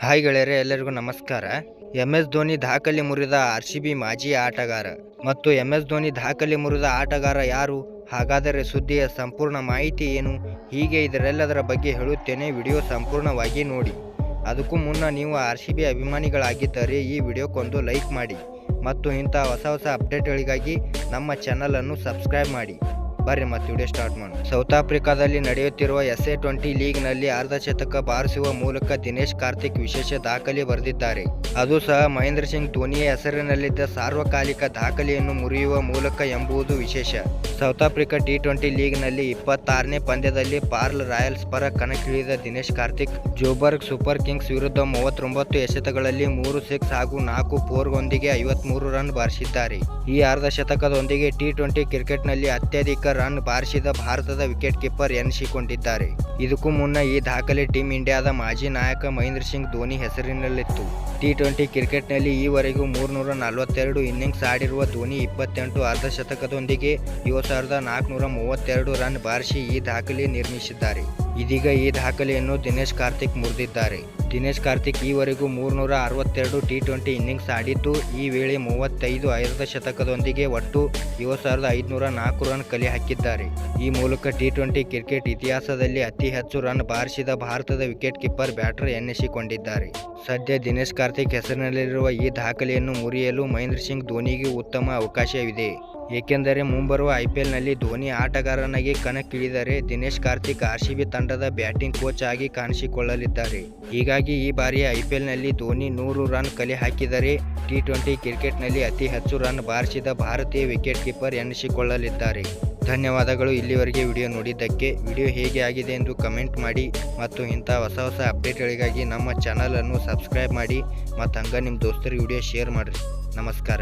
Hi ಗೆಳೆಯರೆ, ಎಲ್ಲರಿಗೂ ನಮಸ್ಕಾರ. MS ಧೋನಿ ದಾಖಲೆ ಮುರಿದ RCB ಮಾಜಿ ಆಟಗಾರ ಮತ್ತು MS ಧೋನಿ ದಾಖಲೆ ಮುರಿದ ಆಟಗಾರ ಯಾರು? ಹಾಗಾದರೆ ಸುದ್ದಿಯ ಸಂಪೂರ್ಣ ಮಾಹಿತಿ ಏನು? ಹೀಗೆ ಇದರೆಲ್ಲದರ ಬಗ್ಗೆ ಹೇಳುತ್ತೇನೆ. ವಿಡಿಯೋ ಸಂಪೂರ್ಣವಾಗಿ ನೋಡಿ. ಅದಕ್ಕೂ ಮುನ್ನ ನೀವು RCB ಅಭಿಮಾನಿಗಳಾಗಿದ್ದರೆ ಈ ವಿಡಿಯೋಕ್ಕೊಂದು ಲೈಕ್ ಮಾಡಿ ಮತ್ತು ಇಂಥ ಹೊಸ ಅಪ್ಡೇಟ್ಗಳಿಗಾಗಿ ನಮ್ಮ ಚಾನಲನ್ನು ಸಬ್ಸ್ಕ್ರೈಬ್ ಮಾಡಿ. ಬರ್ರಿ ಮತ್ತೆ ವಿಡಿಯೋ ಸ್ಟಾರ್ಟ್ ಮಾಡೋಣ. ಸೌತ್ ಆಫ್ರಿಕಾದಲ್ಲಿ ನಡೆಯುತ್ತಿರುವ SA-20 ಲೀಗ್ನಲ್ಲಿ ಅರ್ಧ ಶತಕ ಬಾರಿಸುವ ಮೂಲಕ ದಿನೇಶ್ ಕಾರ್ತಿಕ್ ವಿಶೇಷ ದಾಖಲೆ ಬರೆದಿದ್ದಾರೆ. ಅದು ಸಹ ಮಹೇಂದ್ರ ಸಿಂಗ್ ಧೋನಿಯ ಹೆಸರಿನಲ್ಲಿದ್ದ ಸಾರ್ವಕಾಲಿಕ ದಾಖಲೆಯನ್ನು ಮುರಿಯುವ ಮೂಲಕ ಎಂಬುದು ವಿಶೇಷ. ಸೌತ್ ಆಫ್ರಿಕಾ T20 ಲೀಗ್ನಲ್ಲಿ 26ನೇ ಪಂದ್ಯದಲ್ಲಿ ಪಾರ್ಲ್ ರಾಯಲ್ಸ್ ಪರ ಕಣಕ್ಕಿಳಿದ ದಿನೇಶ್ ಕಾರ್ತಿಕ್ ಜೋಬರ್ಗ್ ಸೂಪರ್ ಕಿಂಗ್ಸ್ ವಿರುದ್ಧ 39 ಎಸೆತಗಳಲ್ಲಿ 3 ಸಿಕ್ಸ್ ಹಾಗೂ 4 ಫೋರ್ಗಳೊಂದಿಗೆ 53 ರನ್ ಬಾರಿಸಿದ್ದಾರೆ. ಈ ಅರ್ಧ ಶತಕದೊಂದಿಗೆ T20 ಕ್ರಿಕೆಟ್ನಲ್ಲಿ ಅತ್ಯಧಿಕ ರನ್ ಬಾರಿಸಿದ ಭಾರತದ ವಿಕೆಟ್ ಕೀಪರ್ ಎನಿಸಿಕೊಂಡಿದ್ದಾರೆ. ಇದಕ್ಕೂ ಮುನ್ನ ಈ ದಾಖಲೆ ಟೀಂ ಇಂಡಿಯಾದ ಮಾಜಿ ನಾಯಕ ಮಹೇಂದ್ರ ಸಿಂಗ್ ಧೋನಿ ಹೆಸರಿನಲ್ಲಿತ್ತು. T20 ಕ್ರಿಕೆಟ್ನಲ್ಲಿ ಈವರೆಗೂ 342 ಇನ್ನಿಂಗ್ಸ್ ಆಡಿರುವ ಧೋನಿ 28 ಅರ್ಧ ಶತಕದೊಂದಿಗೆ 7432 ರನ್ ಬಾರಿಸಿ ಈ ದಾಖಲೆ ನಿರ್ಮಿಸಿದ್ದಾರೆ. ಇದೀಗ ಈ ದಾಖಲೆಯನ್ನು ದಿನೇಶ್ ಕಾರ್ತಿಕ್ ಮುರಿದಿದ್ದಾರೆ. ದಿನೇಶ್ ಕಾರ್ತಿಕ್ ಈವರೆಗೂ 362 T20 ಇನ್ನಿಂಗ್ಸ್ ಆಡಿದ್ದು, ಈ ವೇಳೆ 35 ಅರ್ಧ ಶತಕದೊಂದಿಗೆ ಒಟ್ಟು 7504 ರನ್ ಕಲೆ ಹಾಕಿದ್ದಾರೆ. ಈ ಮೂಲಕ T20 ಕ್ರಿಕೆಟ್ ಇತಿಹಾಸದಲ್ಲಿ ಅತಿ ಹೆಚ್ಚು ರನ್ ಬಾರಿಸಿದ ಭಾರತದ ವಿಕೆಟ್ ಕೀಪರ್ ಬ್ಯಾಟರ್ ಎನ್ನಿಸಿಕೊಂಡಿದ್ದಾರೆ. ಸದ್ಯ ದಿನೇಶ್ ಕಾರ್ತಿಕ್ ಹೆಸರಿನಲ್ಲಿರುವ ಈ ದಾಖಲೆಯನ್ನು ಮುರಿಯಲು ಮಹೇಂದ್ರ ಸಿಂಗ್ ಧೋನಿಗೆ ಉತ್ತಮ ಅವಕಾಶವಿದೆ. ಏಕೆಂದರೆ ಮುಂಬರುವ IPLನಲ್ಲಿ ಧೋನಿ ಆಟಗಾರನಾಗಿ ಕಣಕ್ಕಿಳಿದರೆ ದಿನೇಶ್ ಕಾರ್ತಿಕ್ RCB ತಂಡದ ಬ್ಯಾಟಿಂಗ್ ಕೋಚ್ ಆಗಿ ಕಾಣಿಸಿಕೊಳ್ಳಲಿದ್ದಾರೆ. ಹೀಗಾಗಿ ಈ ಬಾರಿಯ IPLನಲ್ಲಿ ಧೋನಿ 100 ರನ್ ಕಲೆ ಹಾಕಿದರೆ T20 ಕ್ರಿಕೆಟ್ನಲ್ಲಿ ಅತಿ ಹೆಚ್ಚು ರನ್ ಬಾರಿಸಿದ ಭಾರತೀಯ ವಿಕೆಟ್ ಕೀಪರ್ ಎನಿಸಿಕೊಳ್ಳಲಿದ್ದಾರೆ. ಧನ್ಯವಾದಗಳು ಇಲ್ಲಿವರೆಗೆ ವಿಡಿಯೋ ನೋಡಿದ್ದಕ್ಕೆ. ವಿಡಿಯೋ ಹೇಗೆ ಆಗಿದೆ ಎಂದು ಕಮೆಂಟ್ ಮಾಡಿ ಮತ್ತು ಇಂಥ ಹೊಸ ಅಪ್ಡೇಟ್ಗಳಿಗಾಗಿ ನಮ್ಮ ಚಾನಲನ್ನು ಸಬ್ಸ್ಕ್ರೈಬ್ ಮಾಡಿ ಮತ್ತು ಹಂಗೆ ನಿಮ್ಮ ದೋಸ್ತರಿಗೆ ವಿಡಿಯೋ ಶೇರ್ ಮಾಡಿರಿ. ನಮಸ್ಕಾರ.